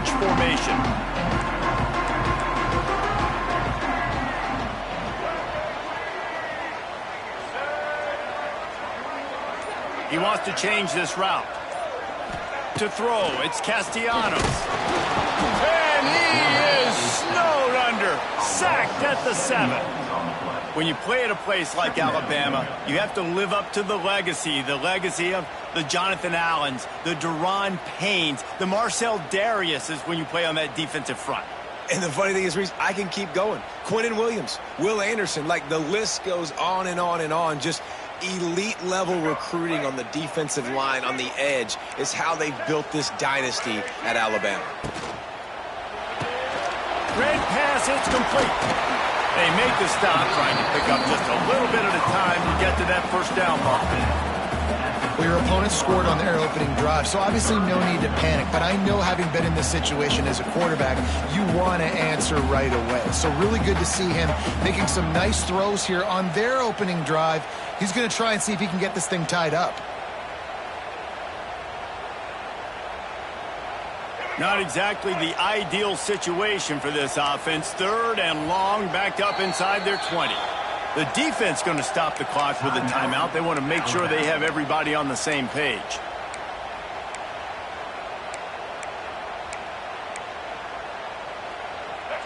bunch formation. He wants to change this route. To throw, it's Castellanos. And he is snowed under. Sacked at the 7. When you play at a place like Alabama, you have to live up to the legacy of the Jonathan Allens, the Deron Paynes, the Marcel Dariuses when you play on that defensive front. And the funny thing is, Reese, I can keep going. Quinnen Williams, Will Anderson, like the list goes on and on and on. Just elite-level recruiting on the defensive line, on the edge, is how they've built this dynasty at Alabama. Great pass, it's complete. They make the stop, trying to pick up just a little bit at a time to get to that first down mark. Well, your opponent scored on their opening drive, so obviously no need to panic. But I know, having been in this situation as a quarterback, you want to answer right away. So really good to see him making some nice throws here on their opening drive. He's going to try and see if he can get this thing tied up. Not exactly the ideal situation for this offense. 3rd and long, backed up inside their 20. The defense going to stop the clock with a timeout. They want to make sure they have everybody on the same page.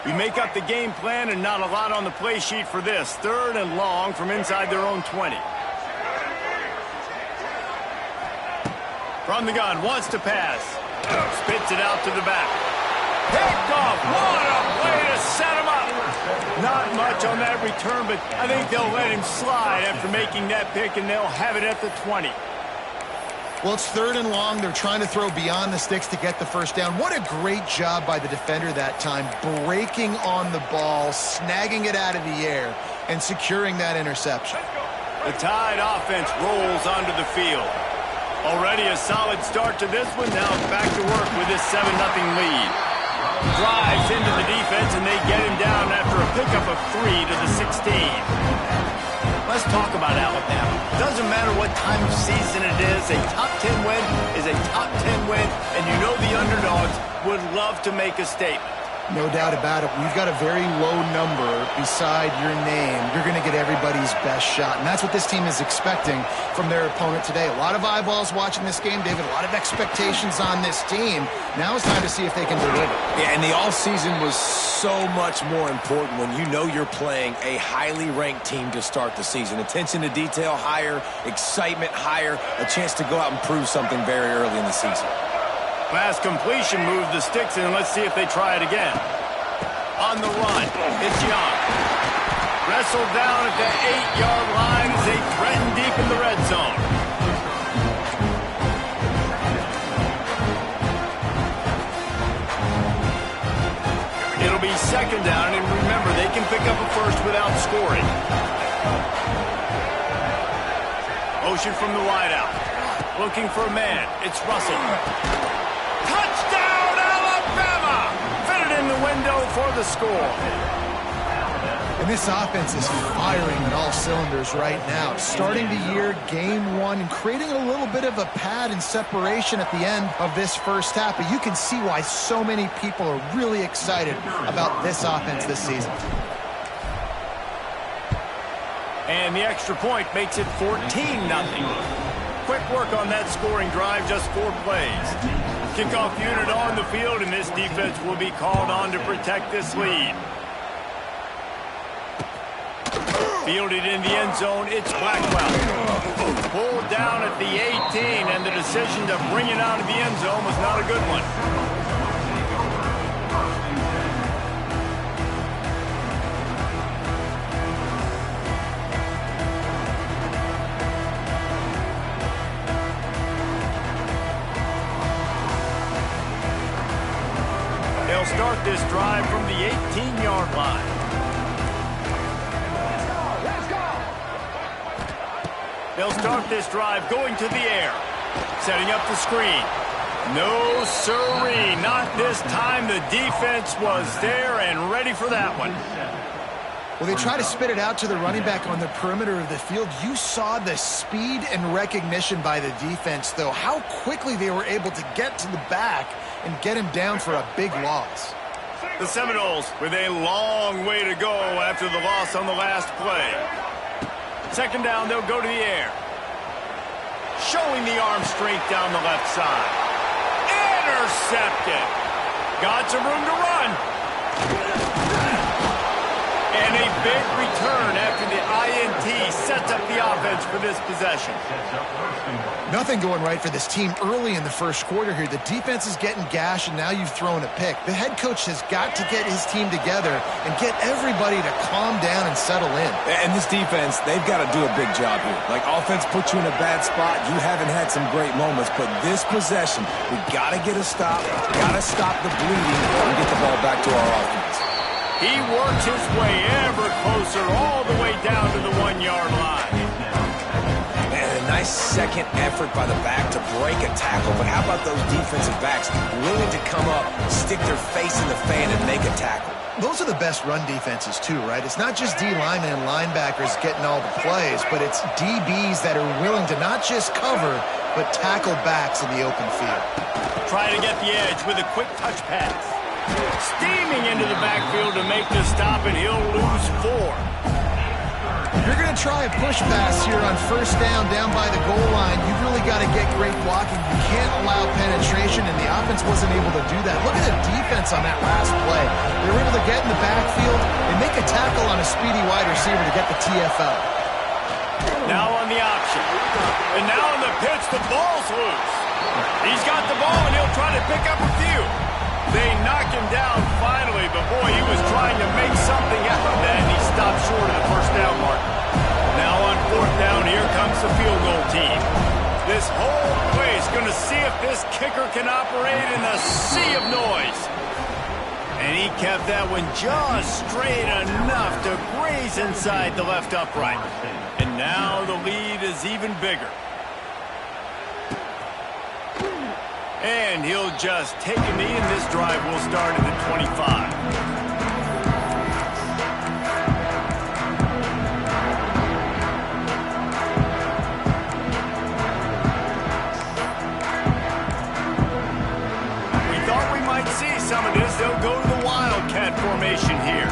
We make up the game plan and not a lot on the play sheet for this. 3rd and long from inside their own 20. From the gun, wants to pass. Spits it out to the back. Picked off. What a way to set him up. Not much on that return, but I think they'll let him slide after making that pick, and they'll have it at the 20. Well, it's 3rd and long. They're trying to throw beyond the sticks to get the first down. What a great job by the defender that time, breaking on the ball, snagging it out of the air, and securing that interception. The Tide offense rolls onto the field. Already a solid start to this one. Now back to work with this 7-0 lead. Drives into the defense, and they get him down after a pickup of 3 to the 16. Let's talk about Alabama. Doesn't matter what time of season it is, a top 10 win is a top 10 win, and you know the underdogs would love to make a statement. No doubt about it. We've got a very low number beside your name. You're going to get everybody's best shot, and that's what this team is expecting from their opponent today. A lot of eyeballs watching this game, David. A lot of expectations on this team. Now it's time to see if they can deliver. Yeah, and the offseason was so much more important when you know you're playing a highly ranked team to start the season. Attention to detail higher, excitement higher, a chance to go out and prove something very early in the season. Pass completion, move the sticks in. Let's see if they try it again. On the run, it's Young. Wrestled down at the 8-yard line as they threaten deep in the red zone. It'll be 2nd down, and remember, they can pick up a first without scoring. Motion from the wideout. Looking for a man. It's Russell. Touchdown, Alabama! Fitted in the window for the score. And this offense is firing on all cylinders right now. Starting the year, game 1, and creating a little bit of a pad and separation at the end of this first half. But you can see why so many people are really excited about this offense this season. And the extra point makes it 14-0. Quick work on that scoring drive, just 4 plays. Kickoff unit on the field, and this defense will be called on to protect this lead. Fielded in the end zone, it's Blackwell. Pulled down at the 18, and the decision to bring it out of the end zone was not a good one. They'll start this drive from the 18-yard line. They'll start this drive going to the air. Setting up the screen. No siree, not this time. The defense was there and ready for that one. Well, they try to spit it out to the running back on the perimeter of the field. You saw the speed and recognition by the defense, though. How quickly they were able to get to the back and get him down for a big loss. The Seminoles with a long way to go after the loss on the last play. Second down, they'll go to the air. Showing the arm strength down the left side. Intercepted. Got some room to run. And a big return after the INT sets up the offense for this possession. Nothing going right for this team early in the first quarter here. The defense is getting gashed, and now you've thrown a pick. The head coach has got to get his team together and get everybody to calm down and settle in. And this defense, they've got to do a big job here. Like, offense puts you in a bad spot. You haven't had some great moments, but this possession, we got to get a stop, got to stop the bleeding, and get the ball back to our offense. He works his way ever closer all the way down to the 1-yard line. And a nice second effort by the back to break a tackle. But how about those defensive backs willing to come up, stick their face in the fan, and make a tackle? Those are the best run defenses too, right? It's not just D linemen and linebackers getting all the plays, but it's DBs that are willing to not just cover, but tackle backs in the open field. Try to get the edge with a quick touch pass. Steaming into the backfield to make the stop, and he'll lose 4. You're going to try a push pass here on first down by the goal line. You've really got to get great blocking. You can't allow penetration, and the offense wasn't able to do that. Look at the defense on that last play. They were able to get in the backfield and make a tackle on a speedy wide receiver to get the TFL. Now on the option. And now on the pitch, the ball's loose. He's got the ball, and he'll try to pick up a few. They knock him down finally, but boy, he was trying to make something out of that, and he stopped short of the first down mark. Now on fourth down, here comes the field goal team. This whole place going to see if this kicker can operate in the sea of noise. And he kept that one just straight enough to graze inside the left upright. And now the lead is even bigger. And he'll just take a knee, and this drive will start at the 25. We thought we might see some of this. They'll go to the Wildcat formation here.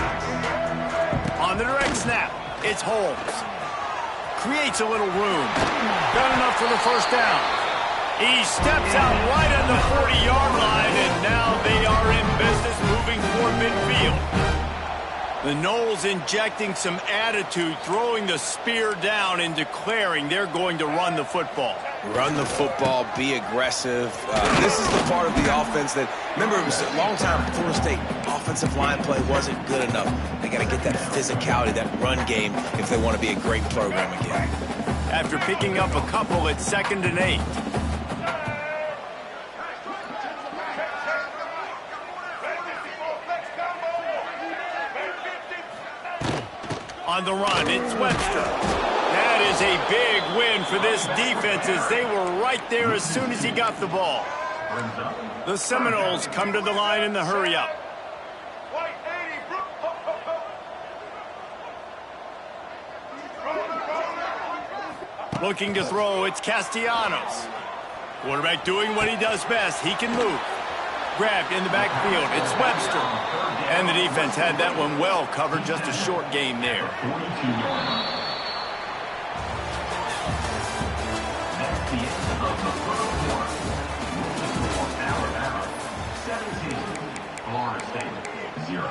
On the direct snap, it's Holmes. Creates a little room. Got enough for the first down. He steps out right at the 40-yard line, and now they are in business moving for midfield. The Noles injecting some attitude, throwing the spear down and declaring they're going to run the football. Run the football, be aggressive. This is the part of the offense that, remember, it was a long time Florida State offensive line play wasn't good enough. They got to get that physicality, that run game, if they want to be a great program again. After picking up a couple, it's 2nd and 8. On the run, it's Webster. That is a big win for this defense, as they were right there as soon as he got the ball. The Seminoles come to the line in the hurry-up. Looking to throw, it's Castellanos. Quarterback doing what he does best. He can move. Grabbed in the backfield. It's Webster. And the defense had that one well covered. Just a short game there. Florida State 0.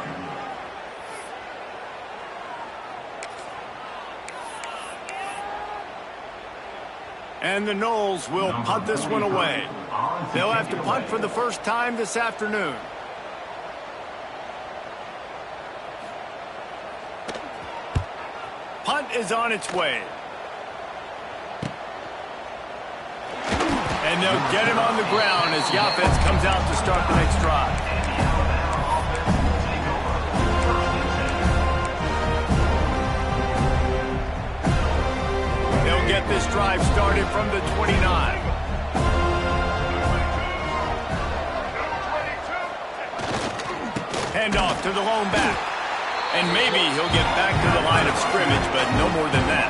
And the Noles will punt this one away. They'll have to punt for the first time this afternoon. Punt is on its way. And they'll get him on the ground as the offense comes out to start the next drive. They'll get this drive started from the 29. Handoff to the lone back. And maybe he'll get back to the line of scrimmage, but no more than that.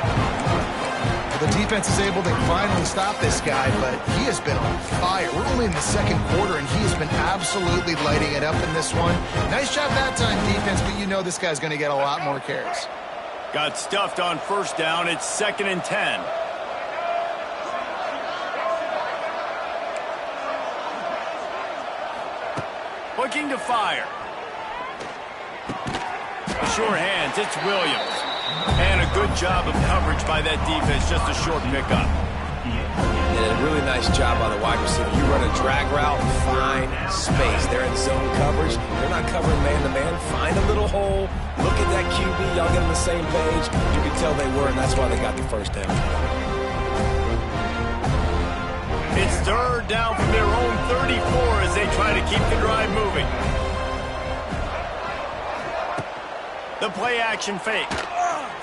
The defense is able to finally stop this guy, but he has been on fire. We're only in the second quarter, and he has been absolutely lighting it up in this one. Nice job that time, defense, but you know this guy's going to get a lot more carries. Got stuffed on first down. It's 2nd and 10. Looking to fire. Sure hands, it's Williams. And a good job of coverage by that defense, just a short pickup. And a really nice job by the wide receiver. You run a drag route, find space. They're in zone coverage. They're not covering man-to-man. Find a little hole. Look at that QB. Y'all get on the same page. You can tell they were, and that's why they got the first down. It's 3rd down from their own 34 as they try to keep the drive moving. The play action fake.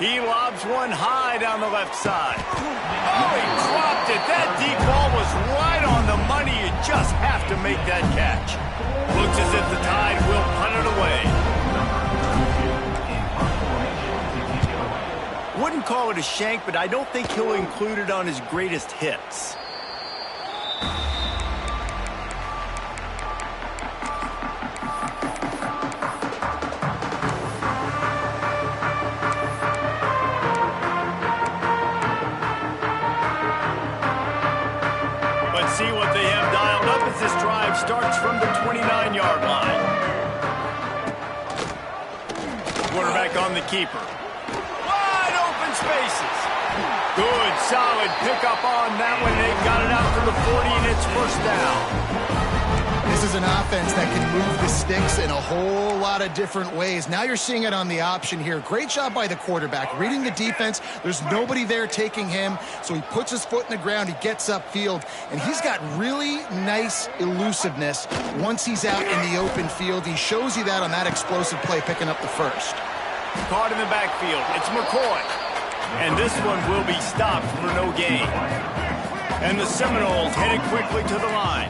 He lobs one high down the left side. Oh, he dropped it. That deep ball was right on the money. You just have to make that catch. Looks as if the Tide will punt it away. Wouldn't call it a shank, but I don't think he'll include it on his greatest hits. See what they have dialed up as this drive starts from the 29-yard line. Quarterback on the keeper. Wide open spaces. Good, solid pickup on that one. They've got it out to the 40, and it's 1st down. This is an offense that can move the sticks in a whole lot of different ways. Now you're seeing it on the option here. Great job by the quarterback. Reading the defense, there's nobody there taking him, so he puts his foot in the ground, he gets upfield, and he's got really nice elusiveness once he's out in the open field. He shows you that on that explosive play, picking up the first. Caught in the backfield. It's McCoy. And this one will be stopped for no gain. And the Seminoles headed quickly to the line.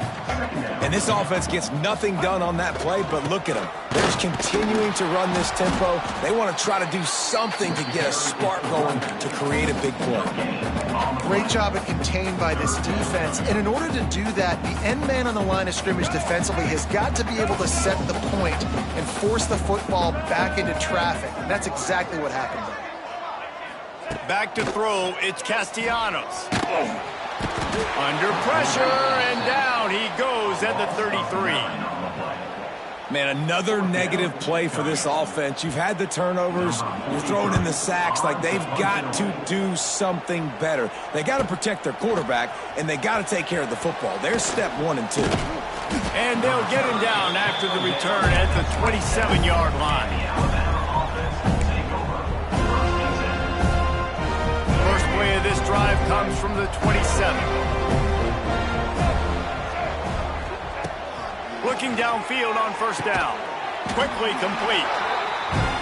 And this offense gets nothing done on that play, but look at them. They're just continuing to run this tempo. They want to try to do something to get a spark going to create a big play. Great job at contained by this defense. And in order to do that, the end man on the line of scrimmage defensively has got to be able to set the point and force the football back into traffic. And that's exactly what happened there. Back to throw, it's Castellanos. Under pressure, and down he goes at the 33. Man, another negative play for this offense. You've had the turnovers, you're throwing in the sacks. Like, they've got to do something better. They got to protect their quarterback, and they got to take care of the football. There's step 1 and 2. And they'll get him down after the return at the 27-yard line. First play of this drive comes from the 27. Looking downfield on 1st down. Quickly complete.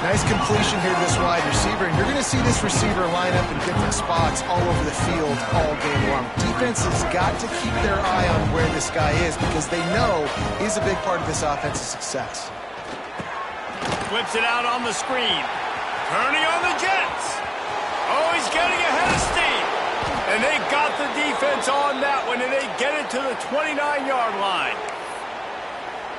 Nice completion here to this wide receiver, and you're going to see this receiver line up in different spots all over the field all game long. Defense has got to keep their eye on where this guy is because they know he's a big part of this offense's success. Flips it out on the screen. Turning on the Jets. Oh, he's getting ahead of steam. And they got the defense on that one, and they get it to the 29-yard line.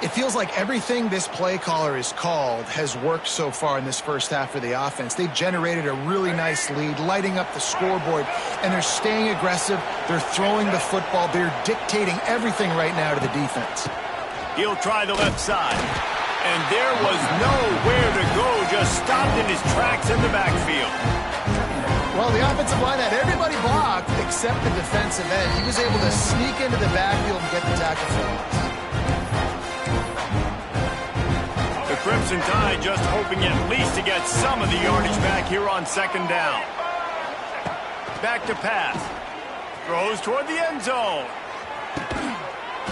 It feels like everything this play caller has called has worked so far in this first half for the offense. They've generated a really nice lead, lighting up the scoreboard, and they're staying aggressive. They're throwing the football. They're dictating everything right now to the defense. He'll try the left side. And there was nowhere to go, just stopped in his tracks in the backfield. Well, the offensive line had everybody blocked except the defensive end. He was able to sneak into the backfield and get the tackle for loss. The Crimson Tide just hoping at least to get some of the yardage back here on 2nd down. Back to pass. Throws toward the end zone.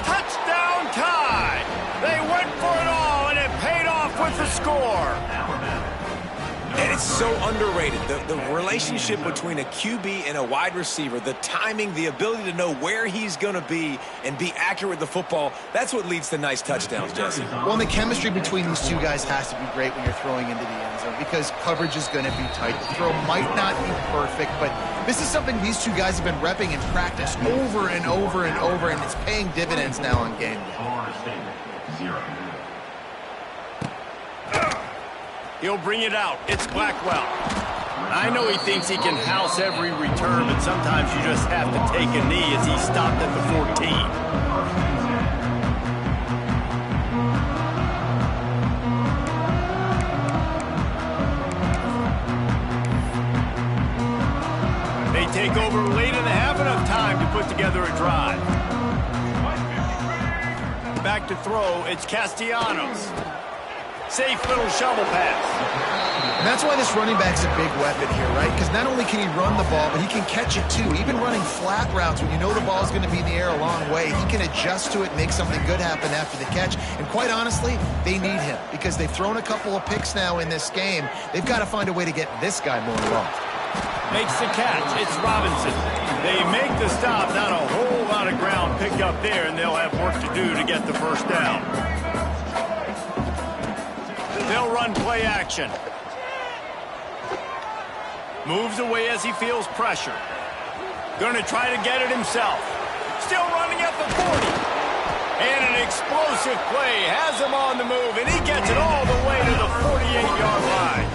Touchdown Tide! They went for it all, and it paid off with the score. And it's so underrated. The relationship between a QB and a wide receiver, the timing, the ability to know where he's going to be and be accurate with the football, that's what leads to nice touchdowns, Jesse. Well, and the chemistry between these two guys has to be great when you're throwing into the end zone because coverage is going to be tight. The throw might not be perfect, but this is something these two guys have been repping in practice over and over and over, and it's paying dividends now on game day. Florida State, 0. He'll bring it out. It's Blackwell. I know he thinks he can house every return, but sometimes you just have to take a knee as he stopped at the 14. They take over late and have enough time to put together a drive. Back to throw, it's Castellanos. Safe little shovel pass. And that's why this running back's a big weapon here, right? Because not only can he run the ball, but he can catch it too. Even running flat routes when you know the ball's going to be in the air a long way, he can adjust to it, make something good happen after the catch. And quite honestly, they need him because they've thrown a couple of picks now in this game. They've got to find a way to get this guy more involved. Makes the catch. It's Robinson. They make the stop. Not a whole lot of ground picked up there, and they'll have work to do to get the first down. They'll run play action. Moves away as he feels pressure. Going to try to get it himself. Still running at the 40. And an explosive play has him on the move, and he gets it all the way to the 48-yard line.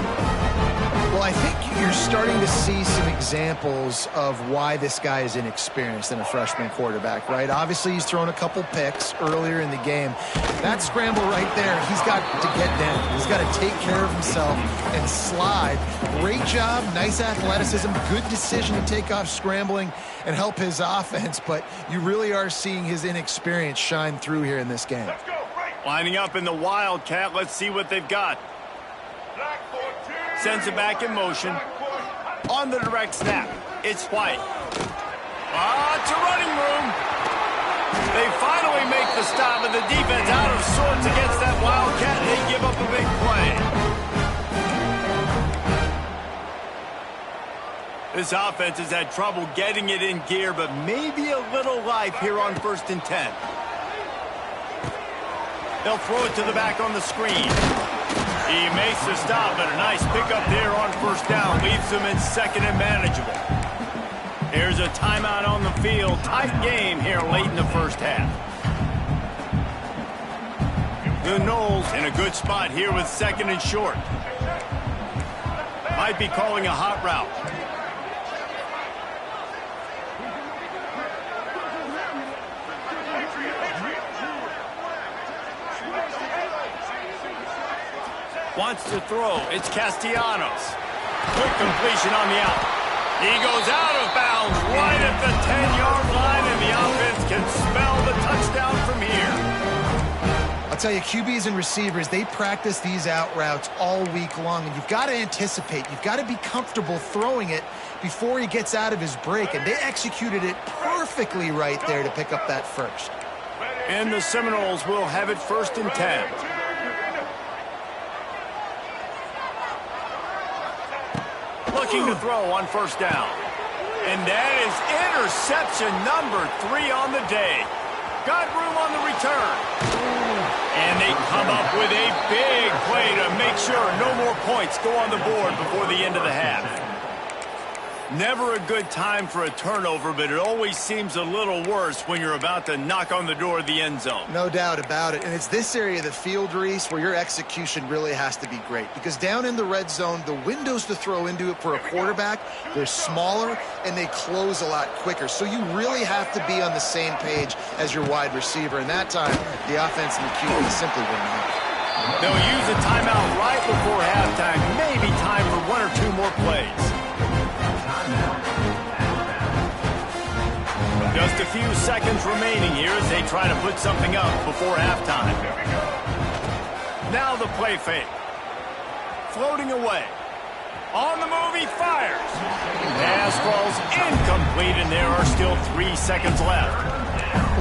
Well, I think you're starting to see some examples of why this guy is inexperienced in a freshman quarterback, right? Obviously, he's thrown a couple picks earlier in the game. That scramble right there, he's got to get down. He's got to take care of himself and slide. Great job, nice athleticism, good decision to take off scrambling and help his offense, but you really are seeing his inexperience shine through here in this game. Lining up in the Wildcat, let's see what they've got. Sends it back in motion. On the direct snap, it's White. It's a running room. They finally make the stop, and the defense out of sorts against that Wildcat. They give up a big play. This offense has had trouble getting it in gear, but maybe a little life here on 1st and 10. They'll throw it to the back on the screen. He makes the stop, but a nice pickup there on 1st down. Leaves them in 2nd and manageable. There's a timeout on the field. Tight game here late in the 1st half. The Noles in a good spot here with 2nd and short. Might be calling a hot route. Wants to throw. It's Castellanos. Quick completion on the out. He goes out of bounds right at the 10-yard line, and the offense can spell the touchdown from here. I'll tell you, QBs and receivers, they practice these out routes all week long, and you've got to anticipate. You've got to be comfortable throwing it before he gets out of his break, and they executed it perfectly right there to pick up that first. And the Seminoles will have it 1st and 10. Looking to throw on 1st down. And that is interception number 3 on the day. Got room on the return. And they come up with a big play to make sure no more points go on the board before the end of the half. Never a good time for a turnover, but it always seems a little worse when you're about to knock on the door of the end zone. No doubt about it. And it's this area of the field, Reese, where your execution really has to be great. Because down in the red zone, the windows to throw into it for a quarterback, they're smaller and they close a lot quicker. So you really have to be on the same page as your wide receiver. And that time, the offense and the QB simply wouldn't have. They'll use a timeout right before halftime. Maybe time for 1 or 2 more plays. Just a few seconds remaining here as they try to put something up before halftime. Now the play fake. Floating away. On the move, he fires. Pass falls incomplete, and there are still 3 seconds left.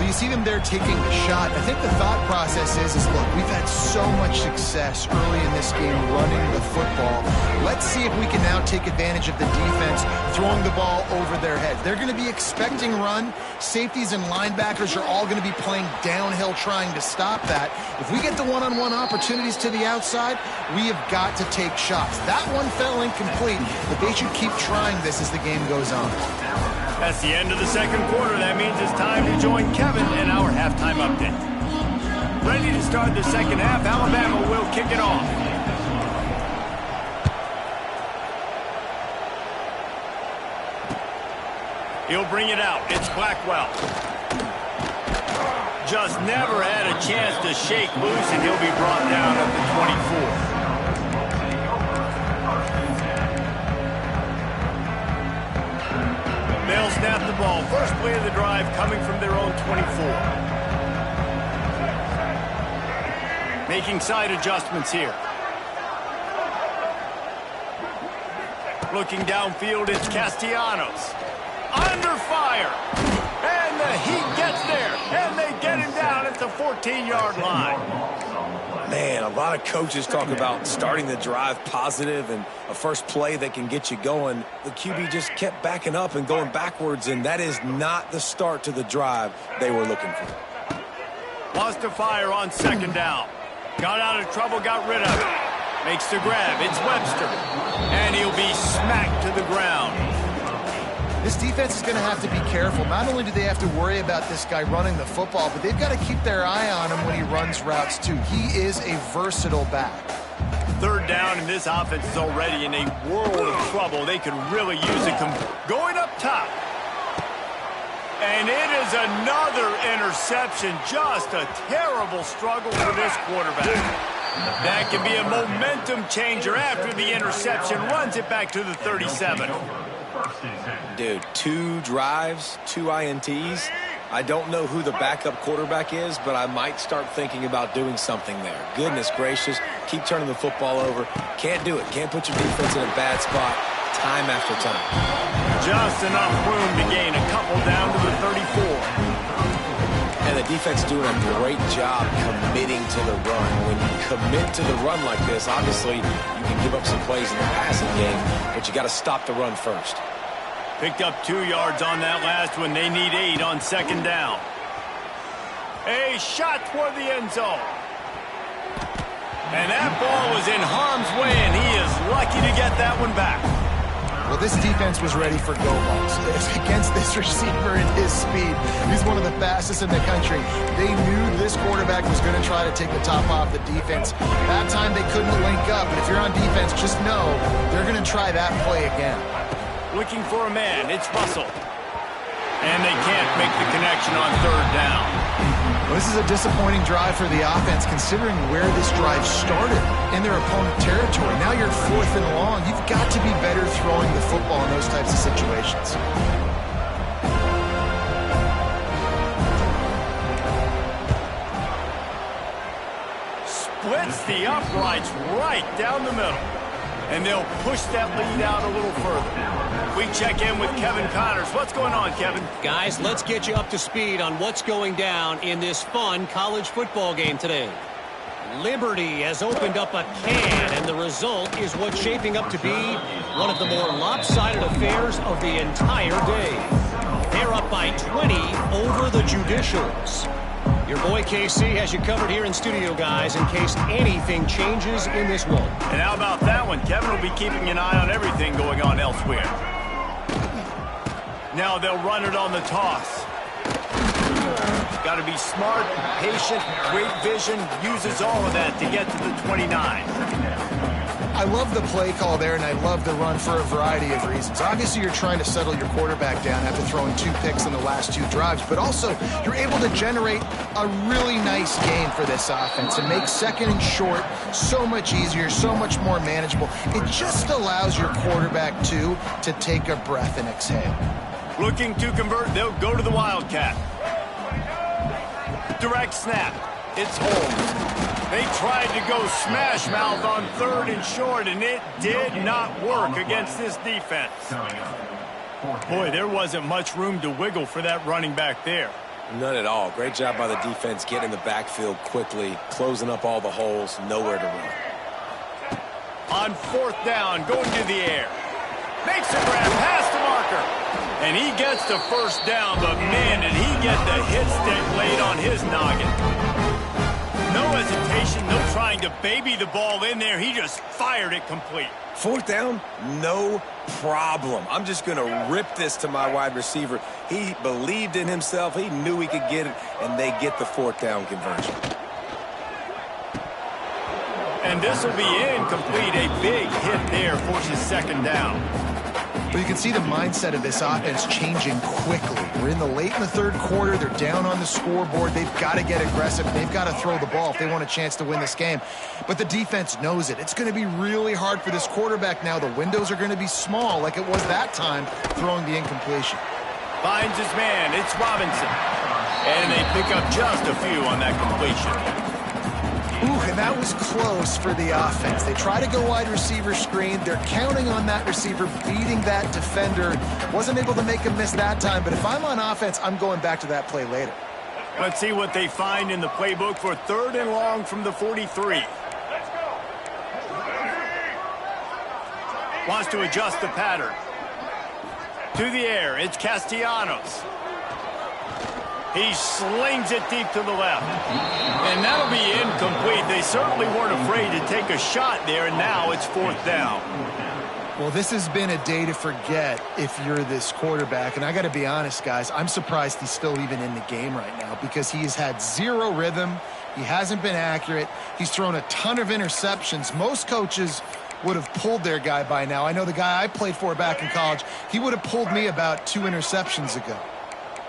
Well, you see them there taking the shot. I think the thought process is look, we've had so much success early in this game running the football. Let's see if we can now take advantage of the defense throwing the ball over their heads. They're going to be expecting run. Safeties and linebackers are all going to be playing downhill trying to stop that. If we get the one-on-one opportunities to the outside, we have got to take shots. That one fell incomplete, but they should keep trying this as the game goes on. That's the end of the second quarter. That means it's time to join Kevin in our halftime update. Ready to start the second half. Alabama will kick it off. He'll bring it out. It's Blackwell. Just never had a chance to shake loose, and he'll be brought down at the 24. They'll snap the ball. First play of the drive coming from their own 24. Making side adjustments here. Looking downfield, it's Castellanos. Under fire. And the Heat gets there. And they get him down at the 14-yard line. Man, a lot of coaches talk about starting the drive positive and a first play that can get you going. The QB just kept backing up and going backwards, and that is not the start to the drive they were looking for. Lost to fire on second down. Got out of trouble, got rid of it. Makes the grab. It's Webster. And he'll be smacked to the ground. This defense is going to have to be careful. Not only do they have to worry about this guy running the football, but they've got to keep their eye on him when he runs routes too. He is a versatile back. Third down, and this offense is already in a world of trouble. They could really use it going up top. And it is another interception. Just a terrible struggle for this quarterback. That can be a momentum changer after the interception. Runs it back to the 37. Dude, 2 drives, 2 INTs. I don't know who the backup quarterback is, but I might start thinking about doing something there. Goodness gracious, keep turning the football over. Can't do it. Can't put your defense in a bad spot time after time. Just enough room to gain a couple down to the 34. And the defense doing a great job committing to the run. When you commit to the run like this, obviously you can give up some plays in the passing game, but you got to stop the run first. Picked up 2 yards on that last one. They need 8 on second down. A shot toward the end zone. And that ball was in harm's way, and he is lucky to get that one back. Well, this defense was ready for go balls. Against this receiver and his speed, he's one of the fastest in the country. They knew this quarterback was going to try to take the top off the defense. That time they couldn't link up, but if you're on defense, just know they're going to try that play again. Looking for a man. It's Russell. And they can't make the connection on third down. Well, this is a disappointing drive for the offense, considering where this drive started in their opponent territory. Now you're 4th and long. You've got to be better throwing the football in those types of situations. Splits the uprights right down the middle. And they'll push that lead out a little further. We check in with Kevin Connors. What's going on, Kevin? Guys, let's get you up to speed on what's going down in this fun college football game today. Liberty has opened up a can, and the result is what's shaping up to be one of the more lopsided affairs of the entire day. They're up by 20 over the Judicials. Your boy KC has you covered here in studio, guys, in case anything changes in this one. And how about that one? Kevin will be keeping an eye on everything going on elsewhere. Now they'll run it on the toss. Got to be smart, patient, great vision, uses all of that to get to the 29. I love the play call there, and I love the run for a variety of reasons. Obviously, you're trying to settle your quarterback down after throwing 2 picks in the last 2 drives, but also you're able to generate a really nice game for this offense and make second and short so much easier, so much more manageable. It just allows your quarterback, too, to take a breath and exhale. Looking to convert, they'll go to the Wildcat. Direct snap. It's Holmes. They tried to go smash mouth on 3rd and short, and it did not work against this defense. Boy, there wasn't much room to wiggle for that running back there. None at all. Great job by the defense getting in the backfield quickly, closing up all the holes, nowhere to run. On fourth down, going to the air. Makes a grab past the marker. And he gets the first down, but man, did he get the hit stick laid on his noggin. No hesitation, no trying to baby the ball in there. He just fired it complete. Fourth down, no problem. I'm just going to rip this to my wide receiver. He believed in himself. He knew he could get it, and they get the fourth down conversion. And this will be incomplete. A big hit there forces second down. But you can see the mindset of this offense changing quickly. We're in the third quarter. They're down on the scoreboard. They've got to get aggressive. They've got to throw the ball if they want a chance to win this game. But the defense knows it. It's going to be really hard for this quarterback now. The windows are going to be small like it was that time throwing the incompletion. Finds his man. It's Robinson. And they pick up just a few on that completion. Ooh, and that was close for the offense. They try to go wide receiver screen. They're counting on that receiver beating that defender. Wasn't able to make a miss that time, but if I'm on offense, I'm going back to that play later. Let's see what they find in the playbook for third and long from the 43. Wants to adjust the pattern. To the air, it's Castellanos. He slings it deep to the left. And that'll be incomplete. They certainly weren't afraid to take a shot there, and now it's fourth down. Well, this has been a day to forget if you're this quarterback. And I got to be honest, guys, I'm surprised he's still even in the game right now because he has had zero rhythm. He hasn't been accurate. He's thrown a ton of interceptions. Most coaches would have pulled their guy by now. I know the guy I played for back in college, he would have pulled me about 2 interceptions ago.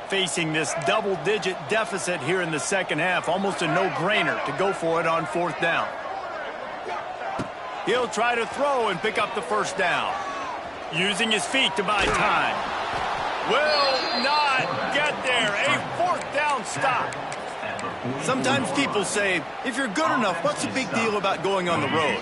Facing this double-digit deficit here in the second half, almost a no-brainer to go for it on fourth down. He'll try to throw and pick up the first down. Using his feet to buy time. Will not get there. A fourth down stop. Sometimes people say, if you're good enough, what's the big deal about going on the road?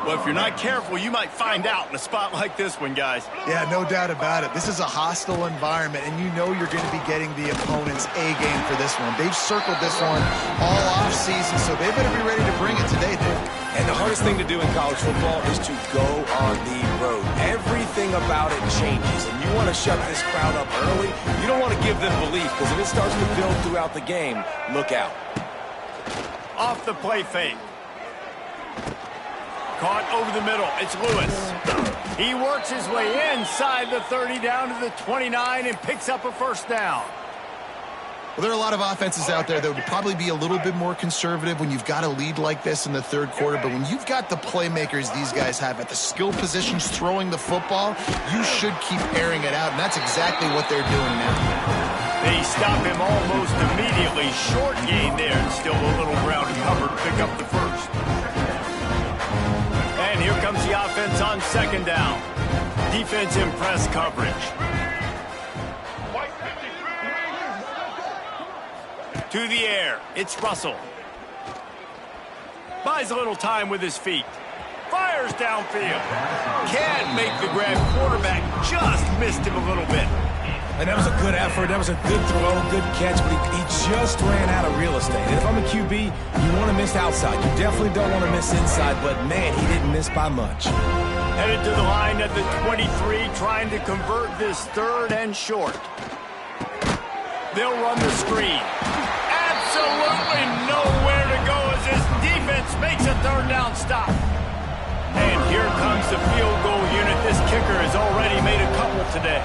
Well, if you're not careful, you might find out in a spot like this one, guys. Yeah, no doubt about it. This is a hostile environment, and you know you're going to be getting the opponent's A game for this one. They've circled this one all off season, so they better be ready to bring it today, dude. And the hardest thing to do in college football is to go on the road. Everything about it changes, and you want to shut this crowd up early. You don't want to give them belief, because if it starts to build throughout the game, look out. Off the play fake. Caught over the middle. It's Lewis. He works his way inside the 30 down to the 29 and picks up a first down. Well, there are a lot of offenses out there that would probably be a little bit more conservative when you've got a lead like this in the third quarter. But when you've got the playmakers these guys have at the skill positions throwing the football, you should keep airing it out. And that's exactly what they're doing now. They stop him almost immediately. Short gain there, and still a little ground covered. Pick up the first. And here comes the offense on second down. Defense in press coverage. To the air, it's Russell. Buys a little time with his feet. Fires downfield. Can't make the grab. Quarterback just missed him a little bit. And that was a good effort. That was a good throw, good catch, but he just ran out of real estate. And if I'm a QB, you want to miss outside. You definitely don't want to miss inside, but, man, he didn't miss by much. Headed to the line at the 23, trying to convert this third and short. They'll run the screen. Absolutely nowhere to go as this defense makes a third down stop. And here comes the field goal unit. This kicker has already made a couple today.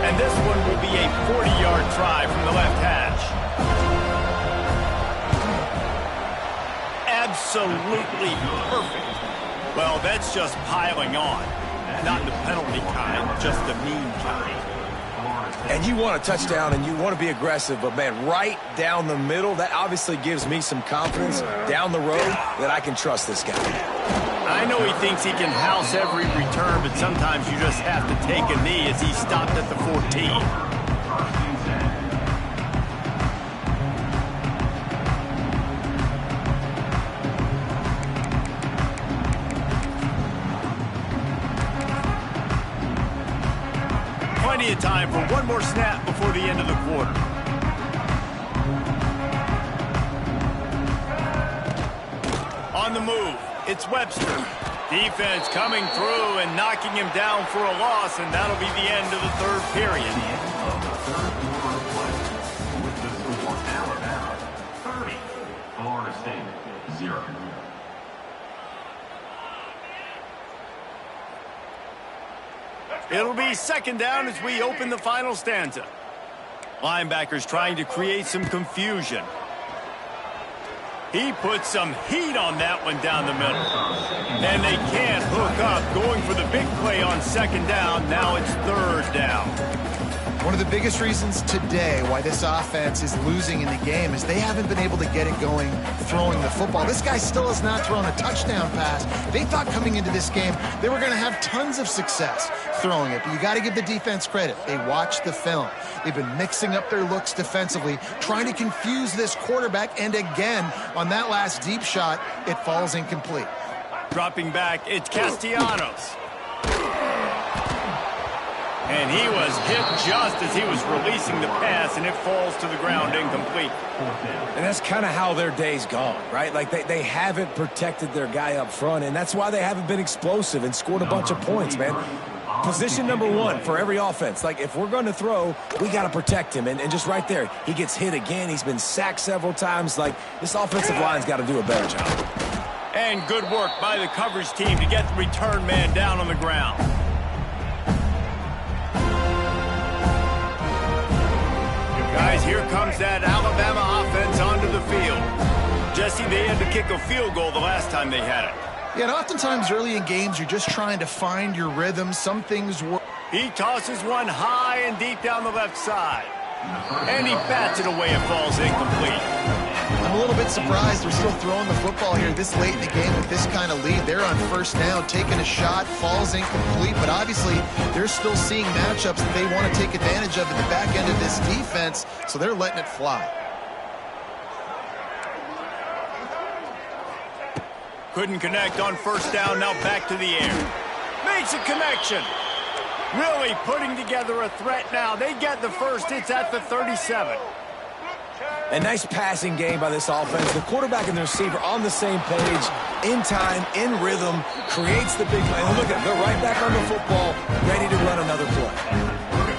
And this one will be a 40-yard try from the left hash. Absolutely perfect. Well, that's just piling on. Not the penalty kind, just the mean kind. And you want a touchdown and you want to be aggressive, but, man, right down the middle, that obviously gives me some confidence down the road that I can trust this guy. I know he thinks he can house every return, but sometimes you just have to take a knee as he stopped at the 14. Plenty of time for one more snap before the end of the quarter. On the move, it's Webster. Defense coming through and knocking him down for a loss, and that'll be the end of the third period. Of the third quarter of play. With the score, Alabama 30, Florida State 0. It'll be second down as we open the final stanza. Linebackers trying to create some confusion. He put some heat on that one down the middle. And they can't hook up, going for the big play on second down. Now it's third down. One of the biggest reasons today why this offense is losing in the game is they haven't been able to get it going throwing the football. This guy still has not thrown a touchdown pass. They thought coming into this game they were going to have tons of success throwing it, but you got to give the defense credit. They watched the film. They've been mixing up their looks defensively, trying to confuse this quarterback, and again, on that last deep shot, it falls incomplete. Dropping back, it's Castellanos. And he was hit just as he was releasing the pass, and it falls to the ground incomplete. And that's kind of how their day's gone, right? Like they haven't protected their guy up front, and that's why they haven't been explosive and scored a bunch of points, man. Position number one for every offense. Like, if we're going to throw, we got to protect him. And just right there, he gets hit again. He's been sacked several times. Like, this offensive line's got to do a better job. And good work by the coverage team to get the return man down on the ground. Guys, here comes that Alabama offense onto the field. Jesse, they had to kick a field goal the last time they had it. Yeah, and oftentimes early in games, you're just trying to find your rhythm. Some things work. He tosses one high and deep down the left side. And he bats it away. It falls incomplete. I'm a little bit surprised they're still throwing the football here this late in the game with this kind of lead. They're on first down, taking a shot, falls incomplete, but obviously they're still seeing matchups that they want to take advantage of at the back end of this defense, so they're letting it fly. Couldn't connect on first down, now back to the air. Makes a connection. Really putting together a threat now. They get the first. It's at the 37. A nice passing game by this offense. The quarterback and the receiver on the same page, in time, in rhythm, creates the big play. And look at them, they're right back on the football, ready to run another play.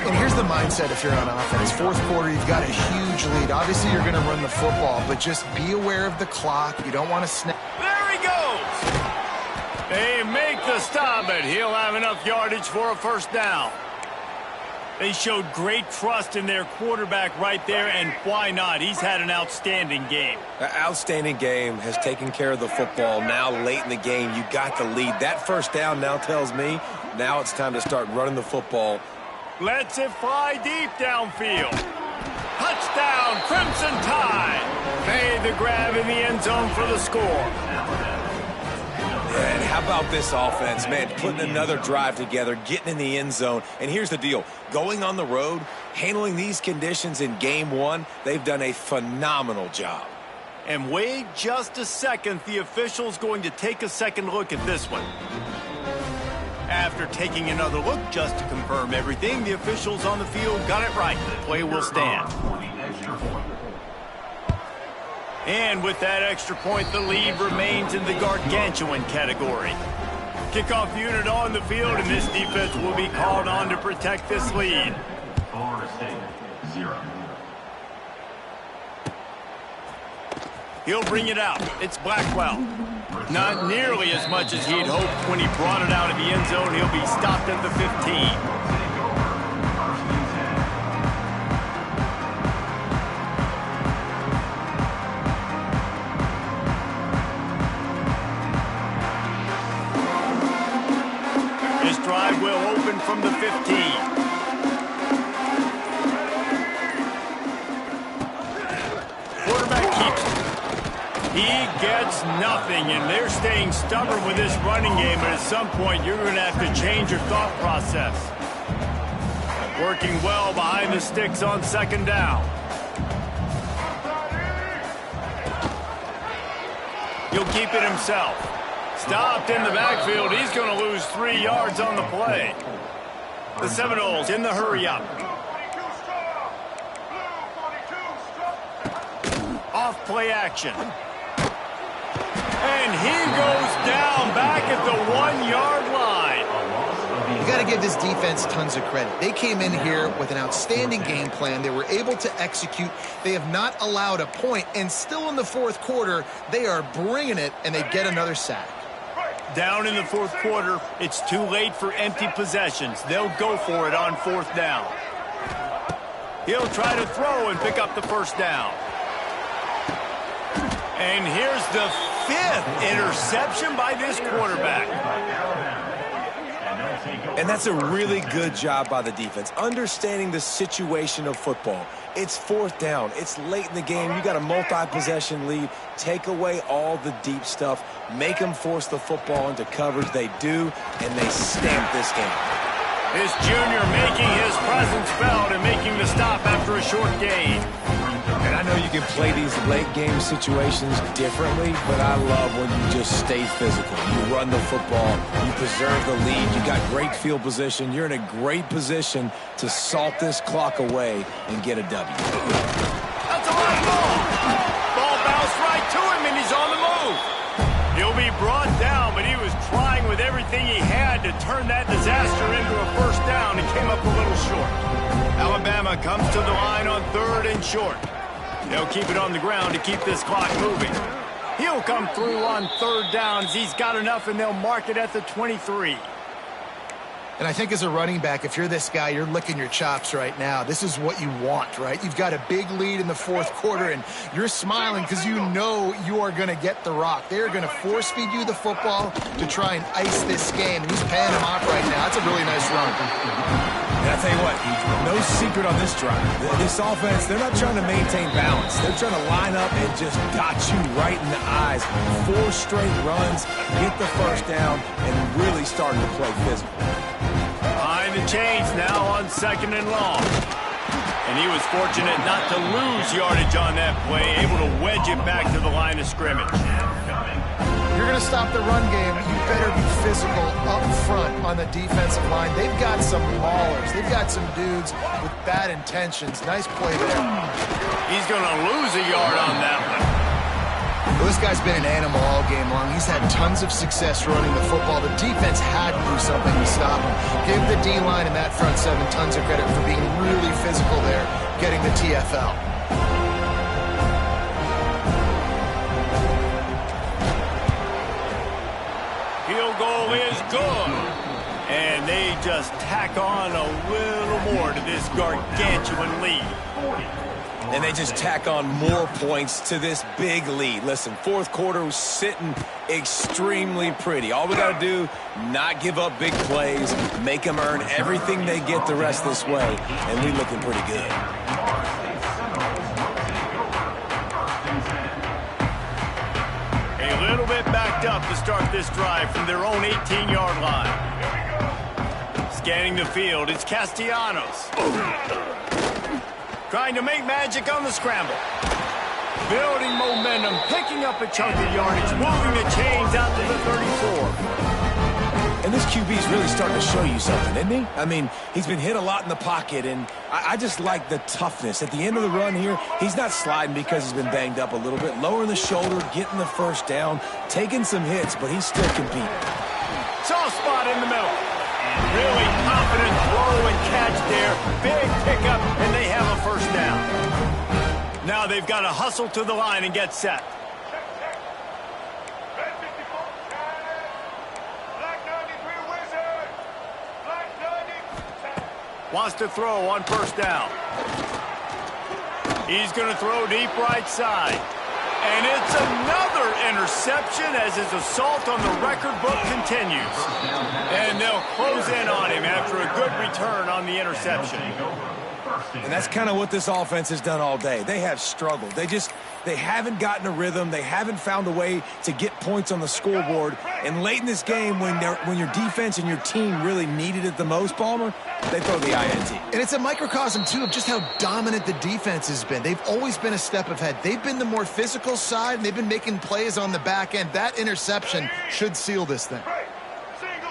And here's the mindset if you're on offense. Fourth quarter, you've got a huge lead. Obviously, you're going to run the football, but just be aware of the clock. You don't want to snap. There he goes. They make the stop, but he'll have enough yardage for a first down. They showed great trust in their quarterback right there, and why not? He's had an outstanding game. An outstanding game, has taken care of the football. Now late in the game, you got the lead. That first down now tells me now it's time to start running the football. Lets it fly deep downfield. Touchdown, Crimson Tide. Made the grab in the end zone for the score. And how about this offense, man, putting another drive together, getting in the end zone. And here's the deal. Going on the road, handling these conditions in game one, they've done a phenomenal job. And wait just a second. The official's going to take a second look at this one. After taking another look just to confirm everything, the officials on the field got it right. The play will stand. And with that extra point, the lead remains in the gargantuan category. Kickoff unit on the field, and this defense will be called on to protect this lead. Florida State 0. He'll bring it out. It's Blackwell. Not nearly as much as he'd hoped when he brought it out of the end zone. He'll be stopped at the 15. Drive will open from the 15. Quarterback keeps it. He gets nothing, and they're staying stubborn with this running game, but at some point you're going to have to change your thought process. Working well behind the sticks on second down. He'll keep it himself. Stopped in the backfield. He's going to lose 3 yards on the play. The Seminoles in the hurry-up. Off play action. And he goes down back at the 1-yard line. You got to give this defense tons of credit. They came in here with an outstanding game plan. They were able to execute. They have not allowed a point, and still in the fourth quarter, they are bringing it, and they get another sack. Down in the fourth quarter, it's too late for empty possessions. They'll go for it on fourth down. He'll try to throw and pick up the first down. And here's the 5th interception by this quarterback. And that's a really good job by the defense, understanding the situation of football. It's fourth down. It's late in the game. You got a multi-possession lead. Take away all the deep stuff. Make them force the football into coverage. They do, and they stamp this game. This junior making his presence felt and making the stop after a short gain. And I know you can play these late-game situations differently, but I love when you just stay physical. You run the football. You preserve the lead. You got great field position. You're in a great position to salt this clock away and get a W. That's a live ball. Ball bounced right to him, and he's on the move. He'll be brought down, but he was trying with everything he had to turn that disaster into a first down and came up a little short. Alabama comes to the line on 3rd and short. They'll keep it on the ground to keep this clock moving. He'll come through on 3rd downs. He's got enough, and they'll mark it at the 23. And I think as a running back, if you're this guy, you're licking your chops right now. This is what you want, right? You've got a big lead in the fourth quarter, and you're smiling because you know you are going to get the rock. They're going to force-feed you the football to try and ice this game. He's paying him off right now. That's a really nice run. And I tell you what, no secret on this drive. This offense, they're not trying to maintain balance. They're trying to line up and just got you right in the eyes. 4 straight runs, get the first down, and really starting to play physical. Behind the chains now on 2nd and long. And he was fortunate not to lose yardage on that play, able to wedge it back to the line of scrimmage. You're going to stop the run game, you better be physical up front on the defensive line. They've got some maulers. They've got some dudes with bad intentions. Nice play there. He's going to lose a yard on that one. Well, this guy's been an animal all game long. He's had tons of success running the football. The defense had to do something to stop him. Give the D-line and that front 7 tons of credit for being really physical there, getting the TFL. Field goal is good. And they just tack on a little more to this gargantuan lead. And they just tack on more points to this big lead. Listen, fourth quarter was sitting extremely pretty. All we got to do, not give up big plays, make them earn everything they get the rest this way, and we looking pretty good. A little bit backed up to start this drive from their own 18-yard line. Scanning the field, it's Castellanos. Trying to make magic on the scramble. Building momentum, picking up a chunk of yardage, moving the chains out to the 34. And this QB's really starting to show you something, isn't he? I mean, he's been hit a lot in the pocket, and I just like the toughness. At the end of the run here, he's not sliding because he's been banged up a little bit. Lowering the shoulder, getting the first down, taking some hits, but he's still competing. Soft spot in the middle. Really confident throw and catch there. Big pickup, and they have a first down. Now they've got to hustle to the line and get set. Wants to throw on first down. He's going to throw deep right side. And it's another interception as his assault on the record book continues. And they'll close in on him after a good return on the interception. And that's kind of what this offense has done all day. They have struggled. They haven't gotten a rhythm. They haven't found a way to get points on the scoreboard. And late in this game, when your defense and your team really needed it the most, Palmer, they throw the INT. And it's a microcosm, too, of just how dominant the defense has been. They've always been a step ahead. They've been the more physical side, and they've been making plays on the back end. That interception should seal this thing. Single.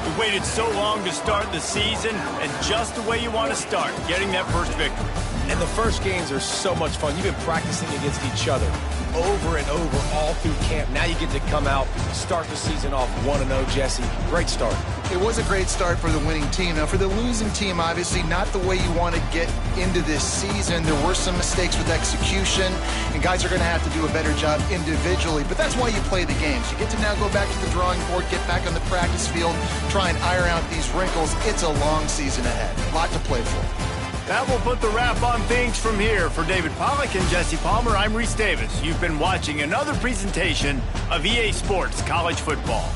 We waited so long to start the season, and just the way you want to start, getting that first victory. And the first games are so much fun. You've been practicing against each other over and over all through camp. Now you get to come out, start the season off 1-0, Jesse. Great start. It was a great start for the winning team. Now, for the losing team, obviously not the way you want to get into this season. There were some mistakes with execution, and guys are going to have to do a better job individually. But that's why you play the games. You get to now go back to the drawing board, get back on the practice field, try and iron out these wrinkles. It's a long season ahead. A lot to play for. That will put the wrap on things from here. For David Pollack and Jesse Palmer, I'm Reese Davis. You've been watching another presentation of EA Sports College Football.